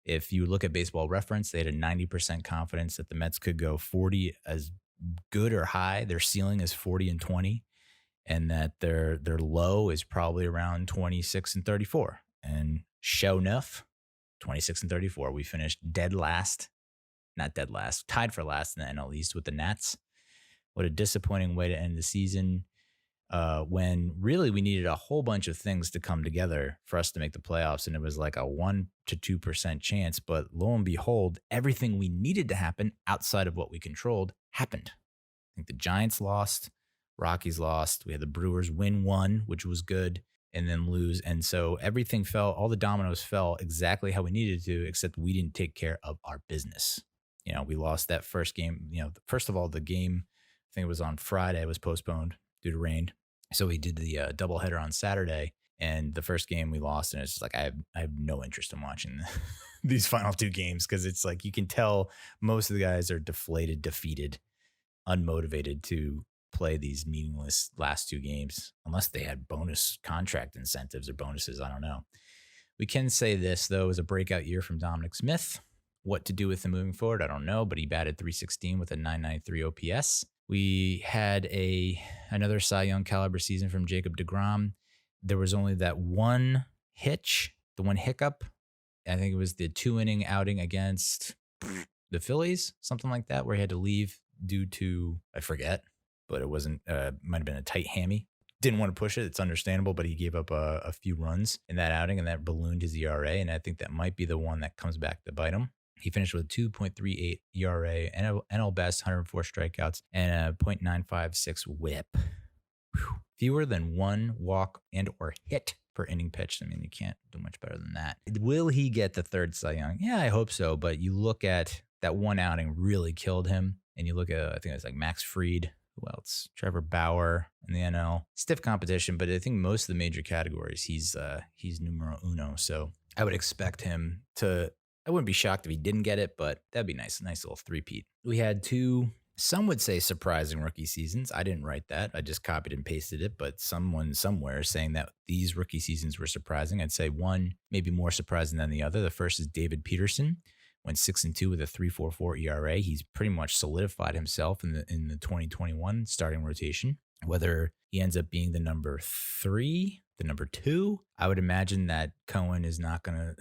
If you look at Baseball Reference, they had a 90% confidence that the Mets could go 40 as good or high. Their ceiling is 40-20, and that their low is probably around 26-34. And show enough, 26-34. We finished tied for last in the NL East with the Nats. What a disappointing way to end the season. When really we needed a whole bunch of things to come together for us to make the playoffs. And it was like a 1 to 2% chance. But lo and behold, everything we needed to happen outside of what we controlled happened. I think the Giants lost, Rockies lost. We had the Brewers win one, which was good, and then lose. And so everything fell, all the dominoes fell exactly how we needed to, except we didn't take care of our business. We lost that first game. First of all, the game, I think it was on Friday, was postponed due to rain. So we did the doubleheader on Saturday, and the first game we lost, and it's just like I have no interest in watching these final two games, because it's like you can tell most of the guys are deflated, defeated, unmotivated to play these meaningless last two games, unless they had bonus contract incentives or bonuses. I don't know. We can say this, though, is a breakout year from Dominic Smith. What to do with him moving forward, I don't know, but he batted .316 with a .993 OPS. We had another Cy Young caliber season from Jacob deGrom. There was only that one hiccup. I think it was the 2-inning outing against the Phillies, something like that, where he had to leave due to, I forget, but it wasn't, might have been a tight hammy. Didn't want to push it. It's understandable, but he gave up a few runs in that outing, and that ballooned his ERA. And I think that might be the one that comes back to bite him. He finished with 2.38 ERA, NL best, 104 strikeouts, and a .956 whip. Whew. Fewer than one walk and or hit per inning pitched. I mean, you can't do much better than that. Will he get the third Cy Young? Yeah, I hope so. But you look at that one outing really killed him. And you look at, I think it's like Max Fried, who else? Trevor Bauer in the NL. Stiff competition, but I think most of the major categories, he's numero uno. So I would expect him to, I wouldn't be shocked if he didn't get it, but that'd be nice little three-peat. We had two, some would say surprising rookie seasons. I didn't write that. I just copied and pasted it, but someone somewhere saying that these rookie seasons were surprising. I'd say one maybe more surprising than the other. The first is David Peterson. Went 6-2 with a 3.44 ERA. He's pretty much solidified himself in the 2021 starting rotation. Whether he ends up being the number 3, the number 2, I would imagine that Cohen is not going to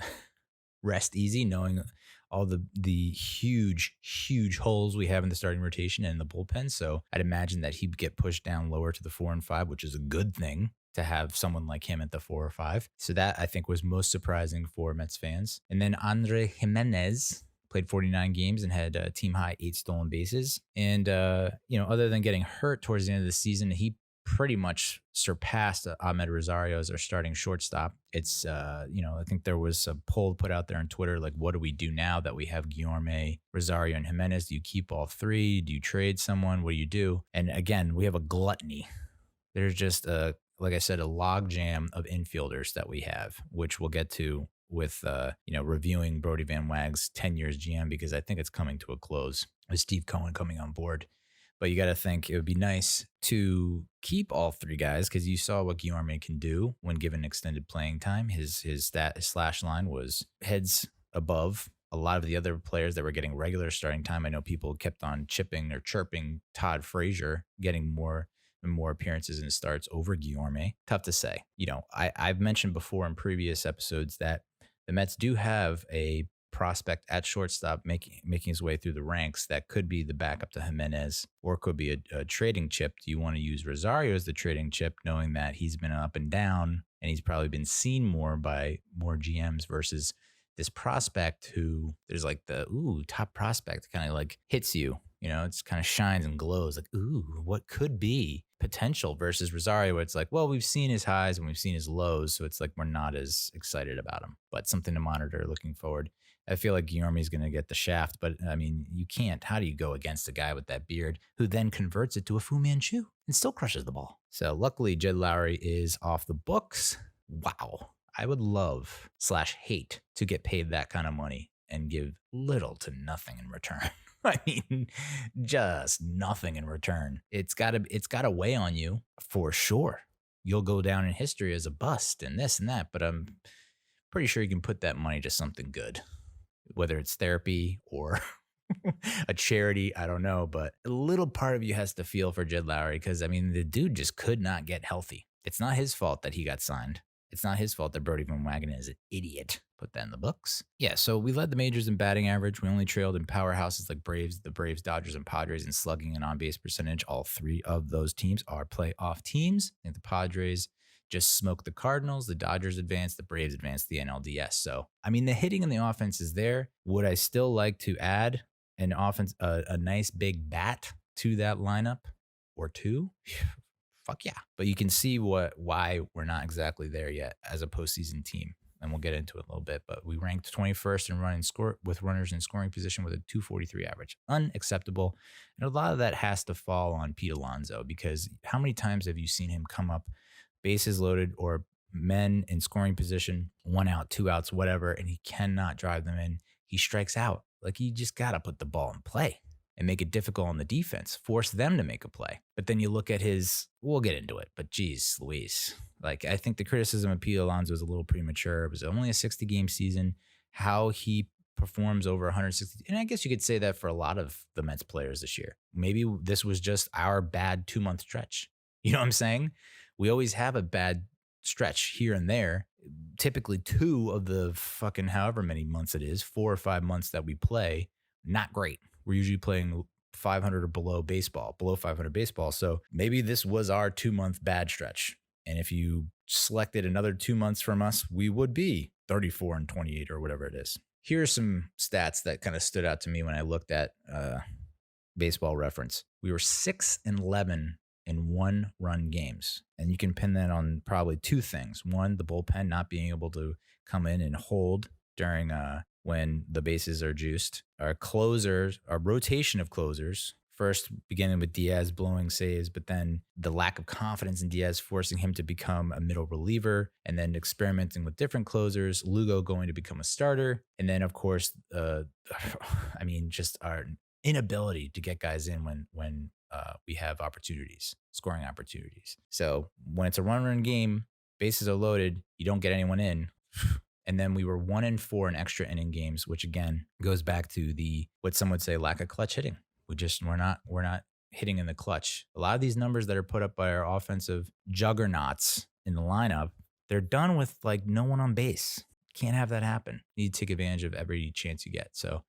rest easy, knowing all the huge holes we have in the starting rotation and the bullpen. So I'd imagine that he'd get pushed down lower to the 4 and 5, which is a good thing to have someone like him at the 4 or 5. So that I think was most surprising for Mets fans. And then Andres Gimenez played 49 games and had a team high 8 stolen bases. And, other than getting hurt towards the end of the season, he pretty much surpassed Ahmed Rosario as our starting shortstop. It's, I think there was a poll put out there on Twitter, like, what do we do now that we have Guillorme, Rosario, and Gimenez? Do you keep all 3? Do you trade someone? What do you do? And again, we have a gluttony. There's just like I said, a logjam of infielders that we have, which we'll get to with, reviewing Brody Van Wag's 10 years GM, because I think it's coming to a close with Steve Cohen coming on board. But you got to think it would be nice to keep all 3 guys, because you saw what Guillorme can do when given extended playing time. His slash line was heads above a lot of the other players that were getting regular starting time. I know people kept on chirping Todd Frazier getting more appearances and starts over Guillorme. Tough to say. I've mentioned before in previous episodes that the Mets do have a prospect at shortstop making his way through the ranks that could be the backup to Gimenez, or could be a trading chip. Do you want to use Rosario as the trading chip, knowing that he's been up and down and he's probably been seen more by more GMs versus this prospect who there's like the top prospect kind of like hits you? It's kind of shines and glows like, what could be potential, versus Rosario, where it's like, well, we've seen his highs and we've seen his lows. So it's like, we're not as excited about him, but something to monitor looking forward. I feel like Guillorme is going to get the shaft, but I mean, you can't. How do you go against a guy with that beard who then converts it to a Fu Manchu and still crushes the ball? So luckily, Jed Lowry is off the books. Wow. I would love / hate to get paid that kind of money and give little to nothing in return. I mean, just nothing in return. It's gotta weigh on you for sure. You'll go down in history as a bust and this and that, but I'm pretty sure you can put that money to something good. whether it's therapy or a charity, I don't know, but a little part of you has to feel for Jed Lowry because I mean the dude just could not get healthy. It's not his fault that he got signed. It's not his fault that Brody Van Wagenen is an idiot. Put that in the books. Yeah, so we led the majors in batting average. We only trailed in powerhouses like the Braves, Dodgers, and Padres in slugging and on-base percentage. All three of those teams are playoff teams. I think the Padres just smoked the Cardinals. The Dodgers advanced. The Braves advanced the NLDS. So, I mean, the hitting and the offense is there. Would I still like to add an offense, a nice big bat to that lineup or two? Fuck yeah. But you can see why we're not exactly there yet as a postseason team. And we'll get into it a little bit, but we ranked 21st in running score with runners in scoring position with a 243 average. Unacceptable. And a lot of that has to fall on Pete Alonso because how many times have you seen him come up bases loaded or men in scoring position, 1 out, 2 outs, whatever, and he cannot drive them in. He strikes out. Like you just got to put the ball in play and make it difficult on the defense, force them to make a play. But then you look at we'll get into it, but geez, Luis, like I think the criticism of Pete Alonso is a little premature. It was only a 60-game season. How he performs over 160, and I guess you could say that for a lot of the Mets players this year. Maybe this was just our bad 2-month stretch. You know what I'm saying? We always have a bad stretch here and there. Typically 2 of the fucking however many months it is, 4 or 5 months that we play, not great. We're usually playing 500 or below 500 baseball. So maybe this was our 2-month bad stretch. And if you selected another 2 months from us, we would be 34 and 28 or whatever it is. Here are some stats that kind of stood out to me when I looked at Baseball Reference. We were 6-11 in 1-run games. And you can pin that on probably 2 things. One, the bullpen not being able to come in and hold during when the bases are juiced. Our closers, our rotation of closers, first beginning with Diaz blowing saves, but then the lack of confidence in Diaz forcing him to become a middle reliever, and then experimenting with different closers, Lugo going to become a starter. And then, of course, just our inability to get guys in when we have opportunities, scoring opportunities. So when it's a run game, bases are loaded, you don't get anyone in. And then we were 1-4 in extra inning games, which again goes back to what some would say lack of clutch hitting. We're not hitting in the clutch. A lot of these numbers that are put up by our offensive juggernauts in the lineup, they're done with like no one on base. Can't have that happen. You need to take advantage of every chance you get. So